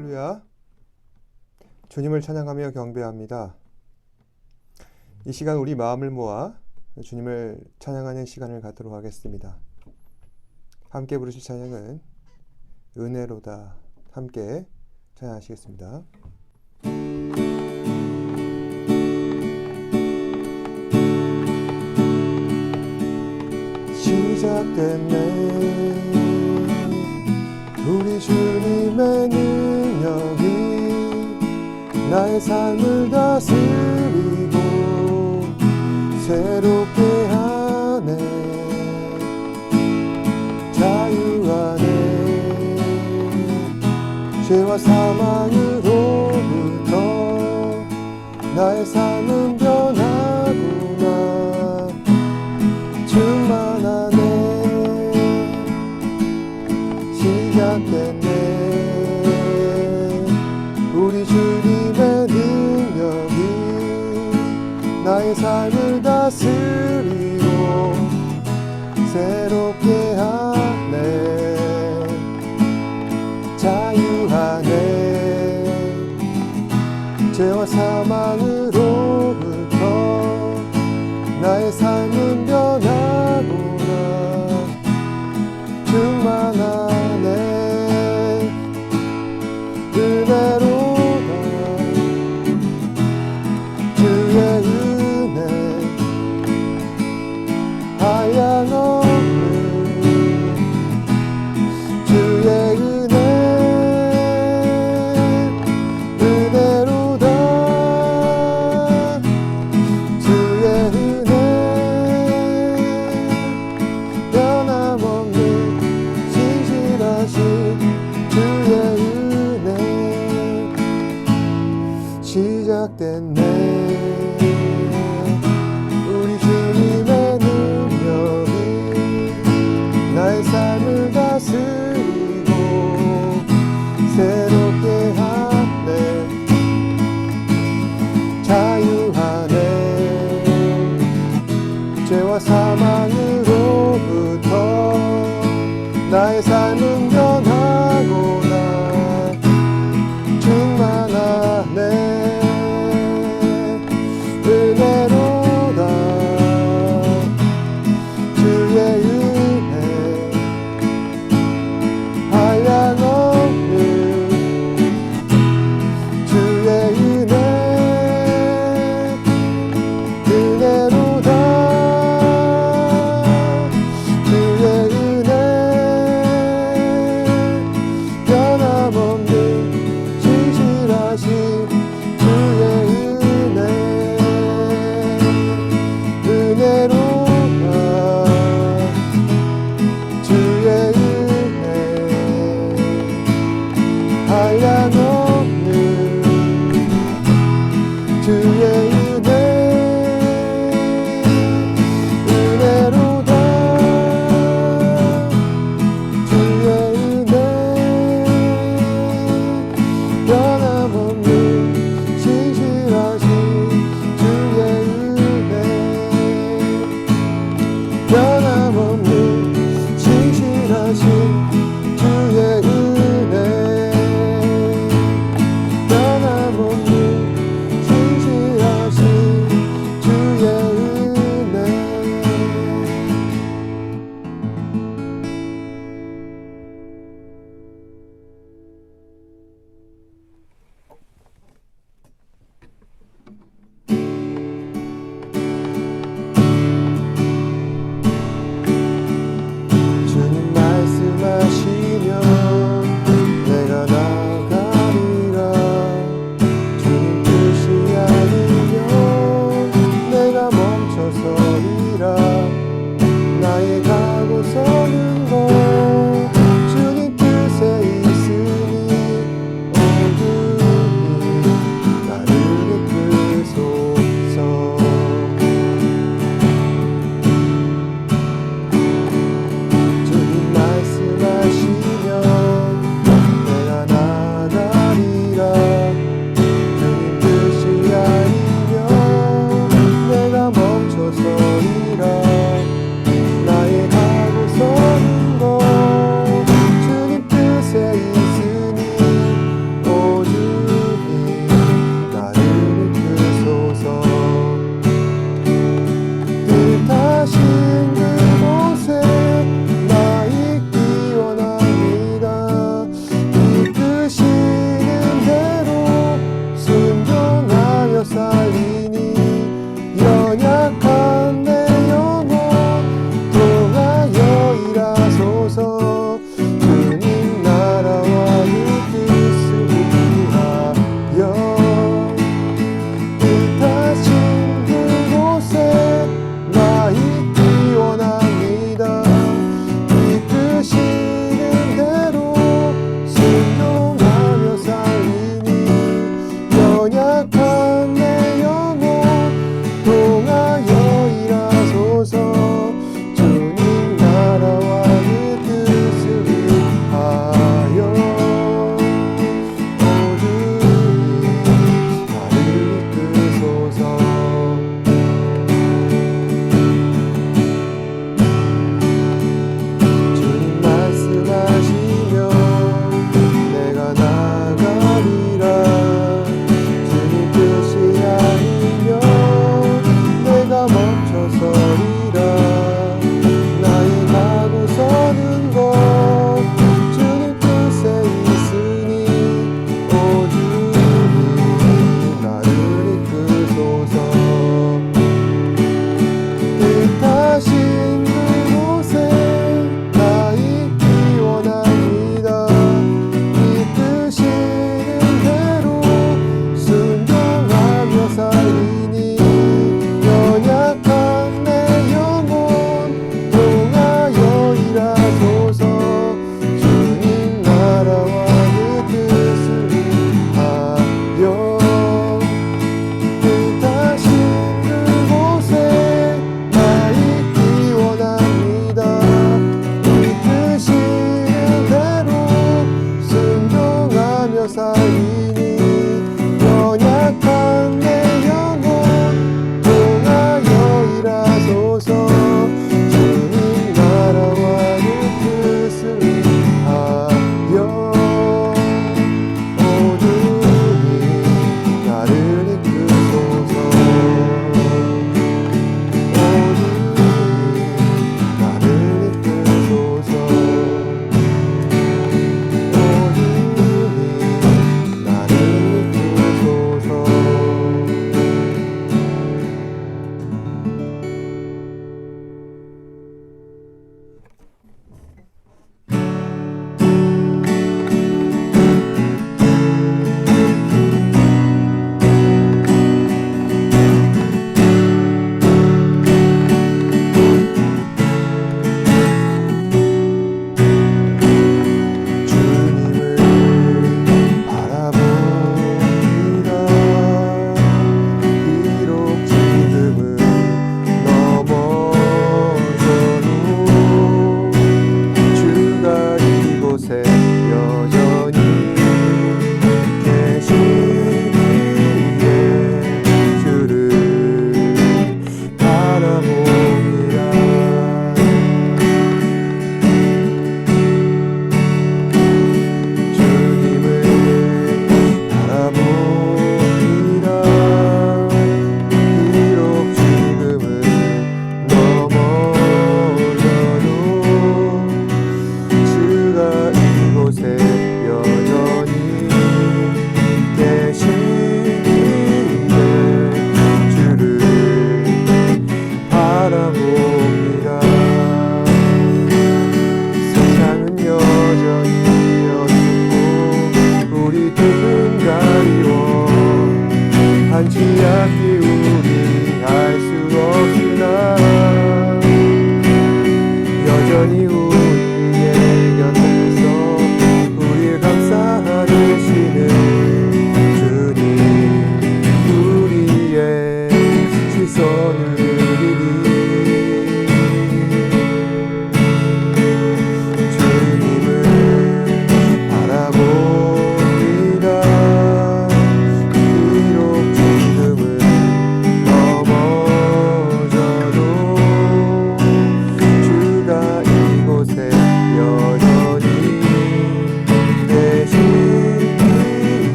할렐루야. 주님을 찬양하며 경배합니다. 이 시간 우리 마음을 모아 주님을 찬양하는 시간을 갖도록 하겠습니다. 함께 부르실 찬양은 은혜로다. 함께 찬양하시겠습니다. 시작됐네. 우리 주님의 능력이 나의 삶을 다스리고 새롭게 하네. 자유하네. 죄와 사망으로부터 나의 삶은 변하구나. 충만하네. 시작됐네. 우리 주님의 능력이 나의 삶을 다스리고 새롭게 하네. 자유하네. 죄와 사망으로부터 나의 삶은 변하구나. 충만하네. 은혜로다. 주의 은혜 한량없는 주의 은혜. 은혜로다. 주의 은혜 변함없는 신실하신 주의 은혜. 시작됐네. 우리 주님의 능력이 나의 삶을 다스리고 새롭게 하네. 자유하네. 죄와 사망으로부터 나의 삶은 변하구나. 충만하네. 은혜로다. 주의 은혜 한량없는 주의 은혜. 은혜로다. 주의 은혜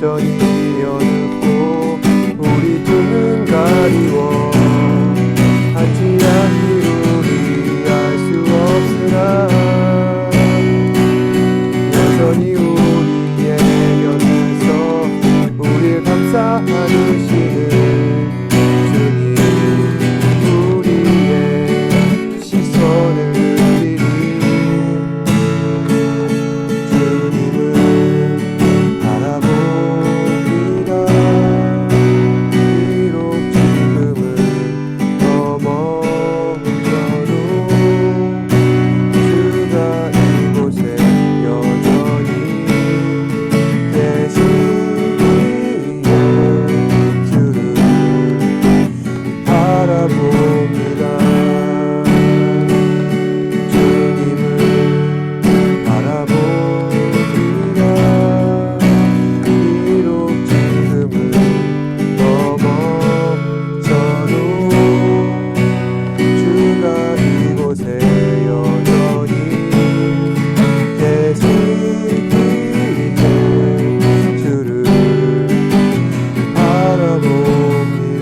여전히 어둡고 우리 두 눈 가리워 하지 않기로 알 수 없으나 여전히 우리의 곁에서 우리를 감싸 안으시는 주님, 우리의 시선을 드리리. 주님을 바라봅니다. 비록 지금은 넘어져도 주가 이곳에 여전히 계시기에 주를 바라봅니다. 주님을 바라봅니다. 비록 지금은 넘어져도 주가 이곳에 여전히 계시기에 주를 바라봅니다.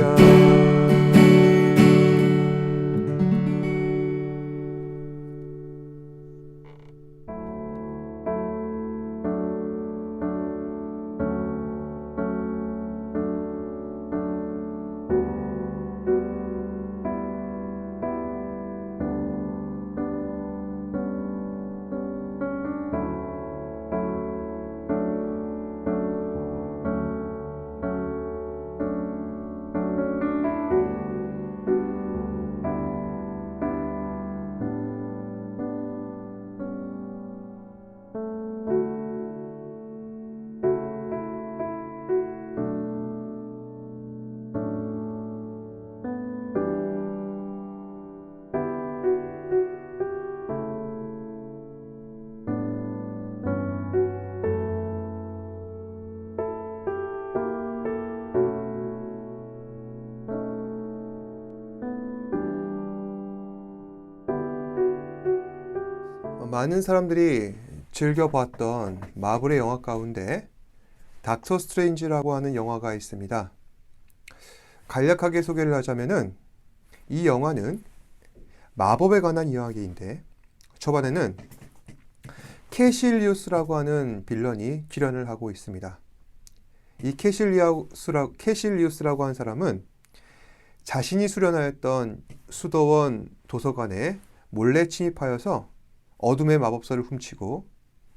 많은 사람들이 즐겨봤던 마블의 영화 가운데 닥터 스트레인지라고 하는 영화가 있습니다. 간략하게 소개를 하자면은 이 영화는 마법에 관한 이야기인데 초반에는 캐실리우스라고 하는 빌런이 출연을 하고 있습니다. 이 캐실리우스라고 하는 사람은 자신이 수련하였던 수도원 도서관에 몰래 침입하여서 어둠의 마법서를 훔치고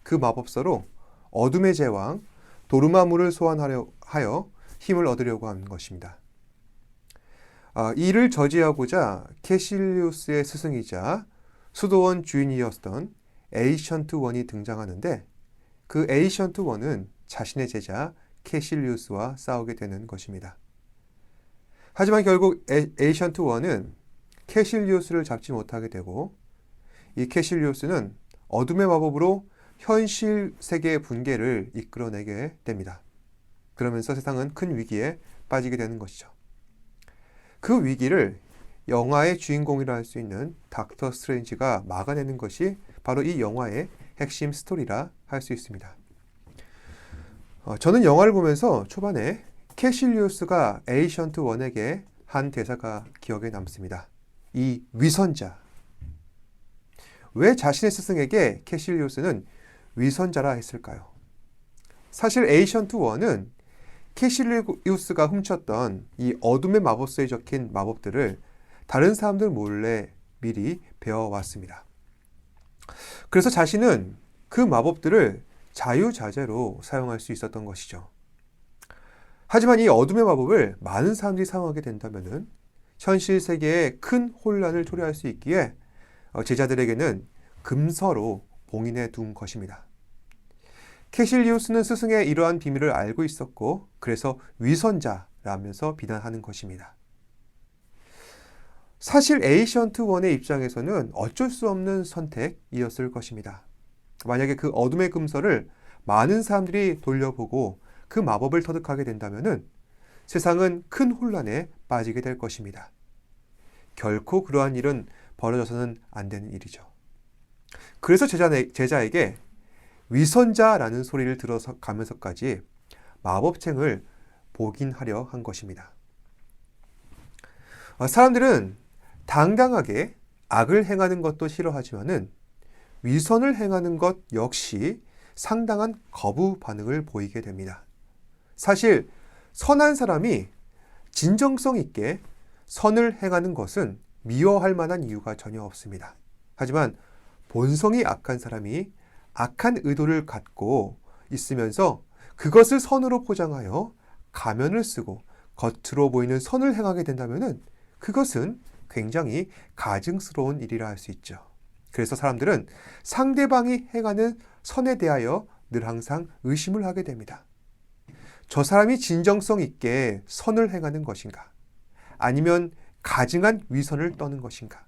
그 마법서로 어둠의 제왕 도르마무를 소환하려 하여 힘을 얻으려고 하는 것입니다. 이를 저지하고자 캐실리우스의 스승이자 수도원 주인이었던 에이션트 원이 등장하는데 그 에이션트 원은 자신의 제자 캐실리우스와 싸우게 되는 것입니다. 하지만 결국 에이션트 원은 캐실리우스를 잡지 못하게 되고 이 캐실리우스는 어둠의 마법으로 현실 세계의 붕괴를 이끌어내게 됩니다. 그러면서 세상은 큰 위기에 빠지게 되는 것이죠. 그 위기를 영화의 주인공이라 할 수 있는 닥터 스트레인지가 막아내는 것이 바로 이 영화의 핵심 스토리라 할 수 있습니다. 저는 영화를 보면서 초반에 캐실리우스가 에이션트 원에게 한 대사가 기억에 남습니다. 이 위선자. 왜 자신의 스승에게 캐실리우스는 위선자라 했을까요? 사실 에이션트 원은 캐실리우스가 훔쳤던 이 어둠의 마법서에 적힌 마법들을 다른 사람들 몰래 미리 배워왔습니다. 그래서 자신은 그 마법들을 자유자재로 사용할 수 있었던 것이죠. 하지만 이 어둠의 마법을 많은 사람들이 사용하게 된다면 현실 세계에 큰 혼란을 초래할 수 있기에 제자들에게는 금서로 봉인해 둔 것입니다. 캐실리우스는 스승의 이러한 비밀을 알고 있었고 그래서 위선자라면서 비난하는 것입니다. 사실 에이션트 원의 입장에서는 어쩔 수 없는 선택이었을 것입니다. 만약에 그 어둠의 금서를 많은 사람들이 돌려보고 그 마법을 터득하게 된다면 세상은 큰 혼란에 빠지게 될 것입니다. 결코 그러한 일은 벌어져서는 안 되는 일이죠. 그래서 제자에게 위선자라는 소리를 들어서 가면서까지 마법책을 복인하려 한 것입니다. 사람들은 당당하게 악을 행하는 것도 싫어하지만은 위선을 행하는 것 역시 상당한 거부 반응을 보이게 됩니다. 사실 선한 사람이 진정성 있게 선을 행하는 것은 미워할 만한 이유가 전혀 없습니다. 하지만 본성이 악한 사람이 악한 의도를 갖고 있으면서 그것을 선으로 포장하여 가면을 쓰고 겉으로 보이는 선을 행하게 된다면 그것은 굉장히 가증스러운 일이라 할 수 있죠. 그래서 사람들은 상대방이 행하는 선에 대하여 늘 항상 의심을 하게 됩니다. 저 사람이 진정성 있게 선을 행하는 것인가? 아니면 가증한 위선을 떠는 것인가?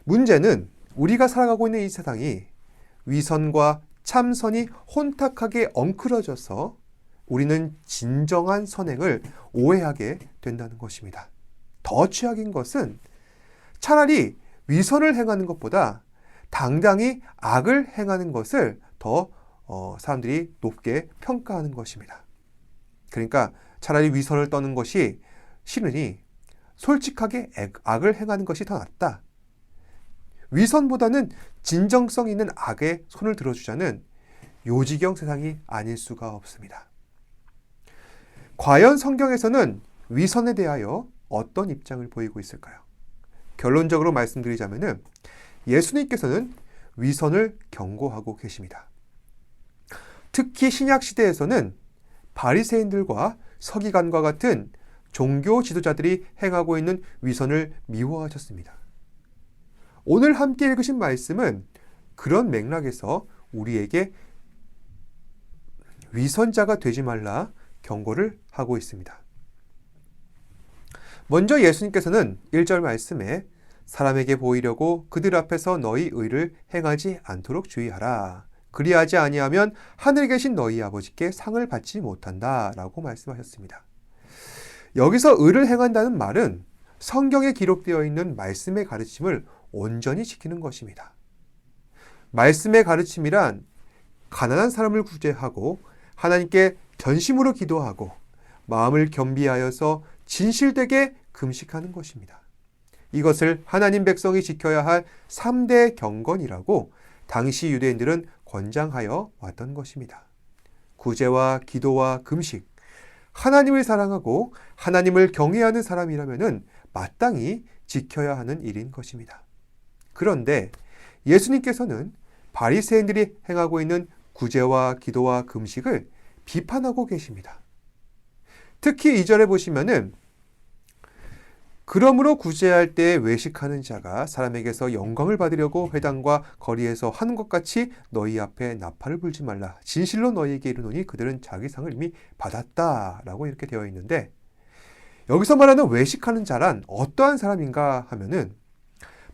문제는 우리가 살아가고 있는 이 세상이 위선과 참선이 혼탁하게 엉클어져서 우리는 진정한 선행을 오해하게 된다는 것입니다. 더 최악인 것은 차라리 위선을 행하는 것보다 당당히 악을 행하는 것을 더 사람들이 높게 평가하는 것입니다. 그러니까 차라리 위선을 떠는 것이 싫으니 솔직하게 악을 행하는 것이 더 낫다. 위선보다는 진정성 있는 악에 손을 들어주자는 요지경 세상이 아닐 수가 없습니다. 과연 성경에서는 위선에 대하여 어떤 입장을 보이고 있을까요? 결론적으로 말씀드리자면 예수님께서는 위선을 경고하고 계십니다. 특히 신약 시대에서는 바리새인들과 서기관과 같은 종교 지도자들이 행하고 있는 위선을 미워하셨습니다. 오늘 함께 읽으신 말씀은 그런 맥락에서 우리에게 위선자가 되지 말라 경고를 하고 있습니다. 먼저 예수님께서는 1절 말씀에 사람에게 보이려고 그들 앞에서 너희 의를 행하지 않도록 주의하라. 그리하지 아니하면 하늘에 계신 너희 아버지께 상을 받지 못한다 라고 말씀하셨습니다. 여기서 의를 행한다는 말은 성경에 기록되어 있는 말씀의 가르침을 온전히 지키는 것입니다. 말씀의 가르침이란 가난한 사람을 구제하고 하나님께 전심으로 기도하고 마음을 겸비하여서 진실되게 금식하는 것입니다. 이것을 하나님 백성이 지켜야 할 3대 경건이라고 당시 유대인들은 권장하여 왔던 것입니다. 구제와 기도와 금식, 하나님을 사랑하고 하나님을 경외하는 사람이라면 마땅히 지켜야 하는 일인 것입니다. 그런데 예수님께서는 바리새인들이 행하고 있는 구제와 기도와 금식을 비판하고 계십니다. 특히 2절에 보시면은 그러므로 구제할 때 외식하는 자가 사람에게서 영광을 받으려고 회당과 거리에서 하는 것 같이 너희 앞에 나팔을 불지 말라. 진실로 너희에게 이르노니 그들은 자기 상을 이미 받았다라고 이렇게 되어 있는데 여기서 말하는 외식하는 자란 어떠한 사람인가 하면은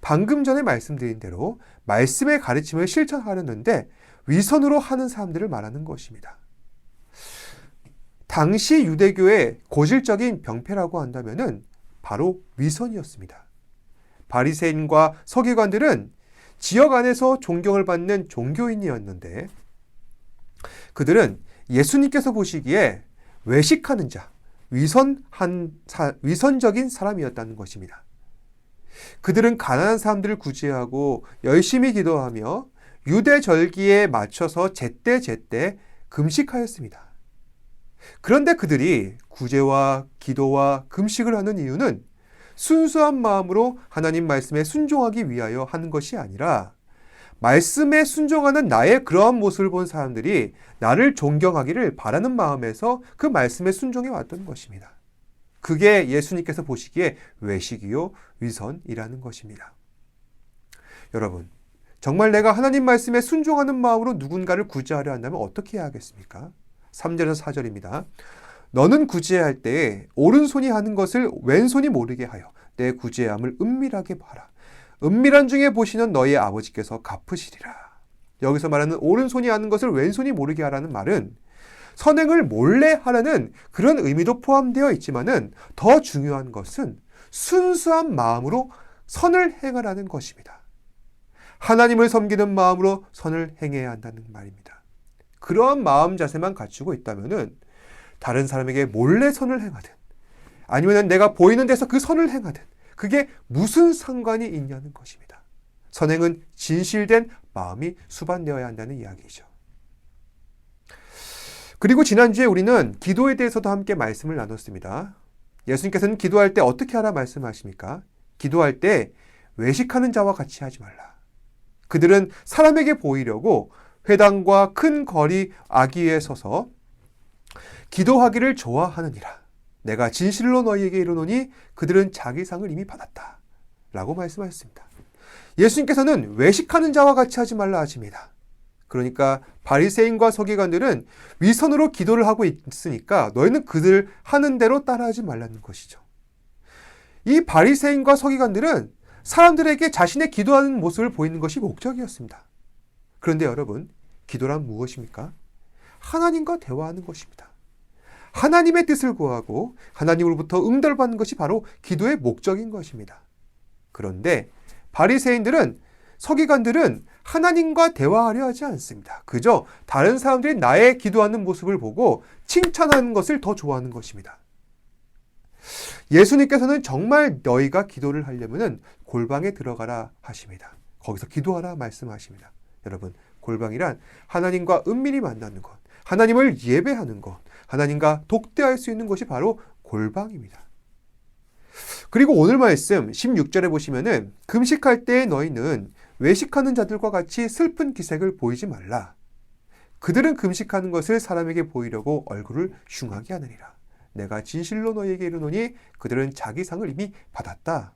방금 전에 말씀드린 대로 말씀의 가르침을 실천하려는데 위선으로 하는 사람들을 말하는 것입니다. 당시 유대교의 고질적인 병폐라고 한다면은 바로 위선이었습니다. 바리새인과 서기관들은 지역 안에서 존경을 받는 종교인이었는데 그들은 예수님께서 보시기에 외식하는 자, 위선적인 사람이었다는 것입니다. 그들은 가난한 사람들을 구제하고 열심히 기도하며 유대 절기에 맞춰서 제때제때 금식하였습니다. 그런데 그들이 구제와 기도와 금식을 하는 이유는 순수한 마음으로 하나님 말씀에 순종하기 위하여 하는 것이 아니라 말씀에 순종하는 나의 그러한 모습을 본 사람들이 나를 존경하기를 바라는 마음에서 그 말씀에 순종해 왔던 것입니다. 그게 예수님께서 보시기에 외식이요 위선이라는 것입니다. 여러분, 정말 내가 하나님 말씀에 순종하는 마음으로 누군가를 구제하려 한다면 어떻게 해야 하겠습니까? 3절에서 4절입니다. 너는 구제할 때에 오른손이 하는 것을 왼손이 모르게 하여 내 구제함을 은밀하게 봐라. 은밀한 중에 보시는 너희 아버지께서 갚으시리라. 여기서 말하는 오른손이 하는 것을 왼손이 모르게 하라는 말은 선행을 몰래 하라는 그런 의미도 포함되어 있지만은 더 중요한 것은 순수한 마음으로 선을 행하라는 것입니다. 하나님을 섬기는 마음으로 선을 행해야 한다는 말입니다. 그러한 마음 자세만 갖추고 있다면은 다른 사람에게 몰래 선을 행하든 아니면 내가 보이는 데서 그 선을 행하든 그게 무슨 상관이 있냐는 것입니다. 선행은 진실된 마음이 수반되어야 한다는 이야기죠. 그리고 지난주에 우리는 기도에 대해서도 함께 말씀을 나눴습니다. 예수님께서는 기도할 때 어떻게 하라 말씀하십니까? 기도할 때 외식하는 자와 같이 하지 말라. 그들은 사람에게 보이려고 회당과 큰 거리 아귀에 서서 기도하기를 좋아하느니라. 내가 진실로 너희에게 이르노니 그들은 자기 상을 이미 받았다. 라고 말씀하셨습니다. 예수님께서는 외식하는 자와 같이 하지 말라 하십니다. 그러니까 바리새인과 서기관들은 위선으로 기도를 하고 있으니까 너희는 그들 하는 대로 따라하지 말라는 것이죠. 이 바리새인과 서기관들은 사람들에게 자신의 기도하는 모습을 보이는 것이 목적이었습니다. 그런데 여러분, 기도란 무엇입니까? 하나님과 대화하는 것입니다. 하나님의 뜻을 구하고 하나님으로부터 응답을 받는 것이 바로 기도의 목적인 것입니다. 그런데 바리새인들은, 서기관들은 하나님과 대화하려 하지 않습니다. 그저 다른 사람들이 나의 기도하는 모습을 보고 칭찬하는 것을 더 좋아하는 것입니다. 예수님께서는 정말 너희가 기도를 하려면 골방에 들어가라 하십니다. 거기서 기도하라 말씀하십니다. 여러분, 골방이란 하나님과 은밀히 만나는 것, 하나님을 예배하는 것, 하나님과 독대할 수 있는 것이 바로 골방입니다. 그리고 오늘 말씀 16절에 보시면은 금식할 때 너희는 외식하는 자들과 같이 슬픈 기색을 보이지 말라. 그들은 금식하는 것을 사람에게 보이려고 얼굴을 흉하게 하느니라. 내가 진실로 너희에게 이르노니 그들은 자기 상을 이미 받았다.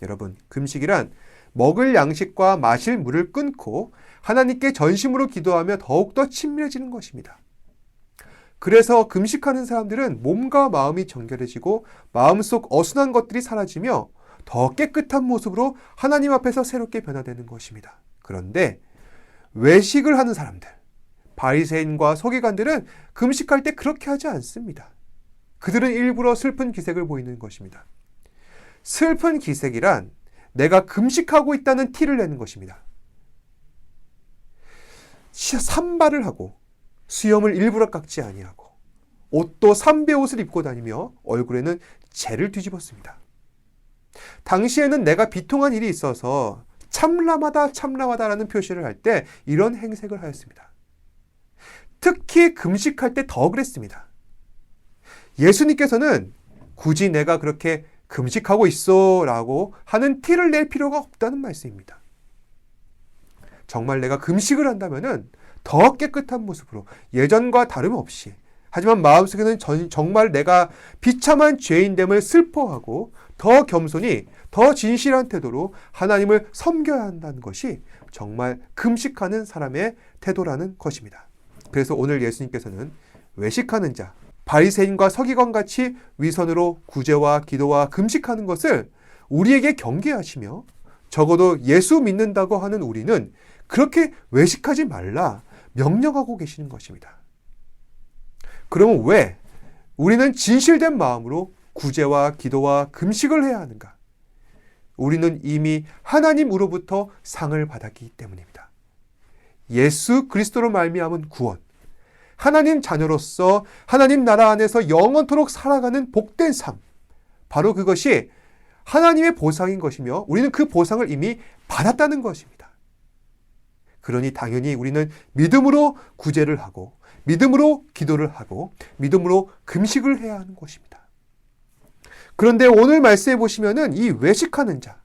여러분, 금식이란 먹을 양식과 마실 물을 끊고 하나님께 전심으로 기도하며 더욱더 친밀해지는 것입니다. 그래서 금식하는 사람들은 몸과 마음이 정결해지고 마음속 어순한 것들이 사라지며 더 깨끗한 모습으로 하나님 앞에서 새롭게 변화되는 것입니다. 그런데 외식을 하는 사람들, 바리새인과 서기관들은 금식할 때 그렇게 하지 않습니다. 그들은 일부러 슬픈 기색을 보이는 것입니다. 슬픈 기색이란 내가 금식하고 있다는 티를 내는 것입니다. 산발을 하고 수염을 일부러 깎지 아니하고 옷도 삼배 옷을 입고 다니며 얼굴에는 재를 뒤집었습니다. 당시에는 내가 비통한 일이 있어서 참람하다 참람하다라는 표시를 할 때 이런 행색을 하였습니다. 특히 금식할 때 더 그랬습니다. 예수님께서는 굳이 내가 그렇게 금식하고 있어 라고 하는 티를 낼 필요가 없다는 말씀입니다. 정말 내가 금식을 한다면은 더 깨끗한 모습으로 예전과 다름없이, 하지만 마음속에는 정말 내가 비참한 죄인됨을 슬퍼하고 더 겸손히 더 진실한 태도로 하나님을 섬겨야 한다는 것이 정말 금식하는 사람의 태도라는 것입니다. 그래서 오늘 예수님께서는 외식하는 자, 바리새인과 서기관같이 위선으로 구제와 기도와 금식하는 것을 우리에게 경계하시며 적어도 예수 믿는다고 하는 우리는 그렇게 외식하지 말라 명령하고 계시는 것입니다. 그러면 왜 우리는 진실된 마음으로 구제와 기도와 금식을 해야 하는가? 우리는 이미 하나님으로부터 상을 받았기 때문입니다. 예수 그리스도로 말미암은 구원, 하나님 자녀로서 하나님 나라 안에서 영원토록 살아가는 복된 삶, 바로 그것이 하나님의 보상인 것이며 우리는 그 보상을 이미 받았다는 것입니다. 그러니 당연히 우리는 믿음으로 구제를 하고 믿음으로 기도를 하고 믿음으로 금식을 해야 하는 것입니다. 그런데 오늘 말씀해 보시면은 이 외식하는 자,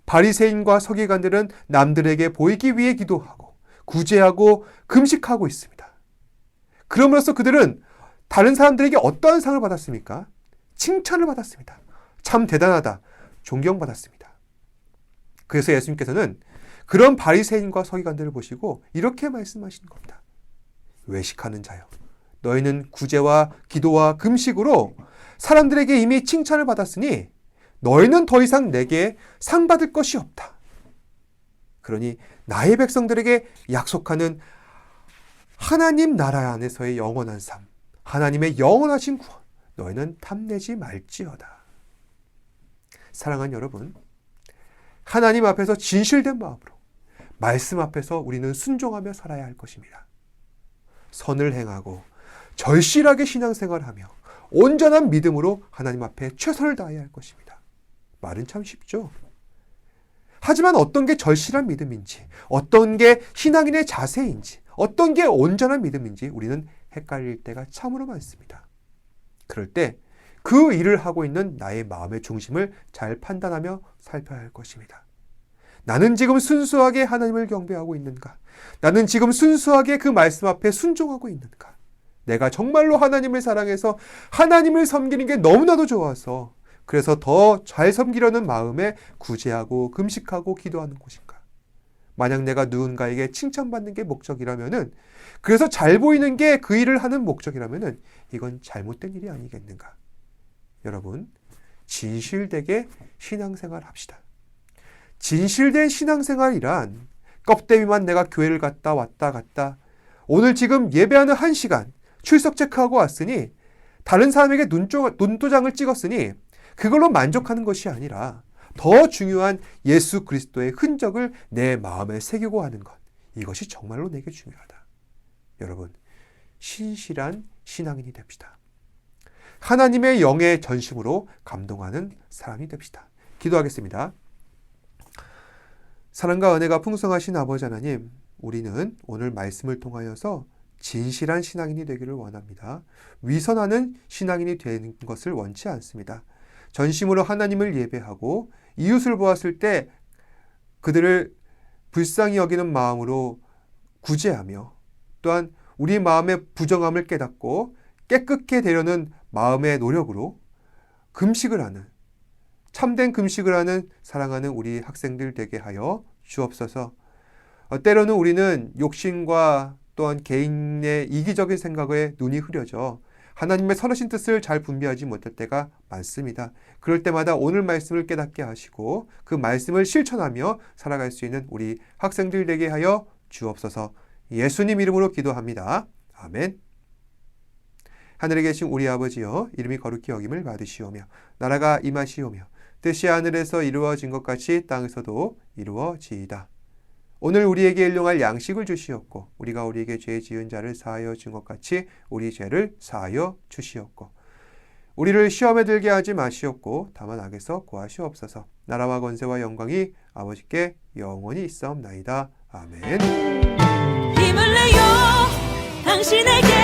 바리새인과 서기관들은 남들에게 보이기 위해 기도하고 구제하고 금식하고 있습니다. 그럼으로써 그들은 다른 사람들에게 어떠한 상을 받았습니까? 칭찬을 받았습니다. 참 대단하다, 존경받았습니다. 그래서 예수님께서는 그런 바리새인과 서기관들을 보시고 이렇게 말씀하시는 겁니다. 외식하는 자여, 너희는 구제와 기도와 금식으로 사람들에게 이미 칭찬을 받았으니 너희는 더 이상 내게 상 받을 것이 없다. 그러니 나의 백성들에게 약속하는 하나님 나라 안에서의 영원한 삶, 하나님의 영원하신 구원, 너희는 탐내지 말지어다. 사랑하는 여러분, 하나님 앞에서 진실된 마음으로 말씀 앞에서 우리는 순종하며 살아야 할 것입니다. 선을 행하고 절실하게 신앙생활하며 온전한 믿음으로 하나님 앞에 최선을 다해야 할 것입니다. 말은 참 쉽죠. 하지만 어떤 게 절실한 믿음인지, 어떤 게 신앙인의 자세인지, 어떤 게 온전한 믿음인지 우리는 헷갈릴 때가 참으로 많습니다. 그럴 때 그 일을 하고 있는 나의 마음의 중심을 잘 판단하며 살펴야 할 것입니다. 나는 지금 순수하게 하나님을 경배하고 있는가? 나는 지금 순수하게 그 말씀 앞에 순종하고 있는가? 내가 정말로 하나님을 사랑해서 하나님을 섬기는 게 너무나도 좋아서 그래서 더 잘 섬기려는 마음에 구제하고 금식하고 기도하는 곳인가? 만약 내가 누군가에게 칭찬받는 게 목적이라면은, 그래서 잘 보이는 게 그 일을 하는 목적이라면은 이건 잘못된 일이 아니겠는가? 여러분, 진실되게 신앙생활 합시다. 진실된 신앙생활이란 껍데기만 내가 교회를 갔다 왔다 갔다, 오늘 지금 예배하는 1시간 출석 체크하고 왔으니, 다른 사람에게 눈도장을 찍었으니 그걸로 만족하는 것이 아니라 더 중요한 예수 그리스도의 흔적을 내 마음에 새기고 하는 것, 이것이 정말로 내게 중요하다. 여러분, 신실한 신앙인이 됩시다. 하나님의 영의 전심으로 감동하는 사람이 됩시다. 기도하겠습니다. 사랑과 은혜가 풍성하신 아버지 하나님, 우리는 오늘 말씀을 통하여서 진실한 신앙인이 되기를 원합니다. 위선하는 신앙인이 되는 것을 원치 않습니다. 전심으로 하나님을 예배하고 이웃을 보았을 때 그들을 불쌍히 여기는 마음으로 구제하며, 또한 우리 마음의 부정함을 깨닫고 깨끗게 되려는 마음의 노력으로 금식을 하는, 참된 금식을 하는 사랑하는 우리 학생들 되게 하여 주옵소서. 때로는 우리는 욕심과 또한 개인의 이기적인 생각에 눈이 흐려져 하나님의 선하신 뜻을 잘 분별하지 못할 때가 많습니다. 그럴 때마다 오늘 말씀을 깨닫게 하시고 그 말씀을 실천하며 살아갈 수 있는 우리 학생들 되게 하여 주옵소서. 예수님 이름으로 기도합니다. 아멘. 하늘에 계신 우리 아버지여, 이름이 거룩히 여김을 받으시오며 나라가 임하시오며 뜻이 하늘에서 이루어진 것 같이 땅에서도 이루어지이다. 오늘 우리에게 일용할 양식을 주시옵고 우리가 우리에게 죄 지은 자를 사하여 준 것 같이 우리 죄를 사하여 주시옵고 우리를 시험에 들게 하지 마시옵고 다만 악에서 구하시옵소서. 나라와 권세와 영광이 아버지께 영원히 있사옵나이다. 아멘. 힘을 내요 당신에게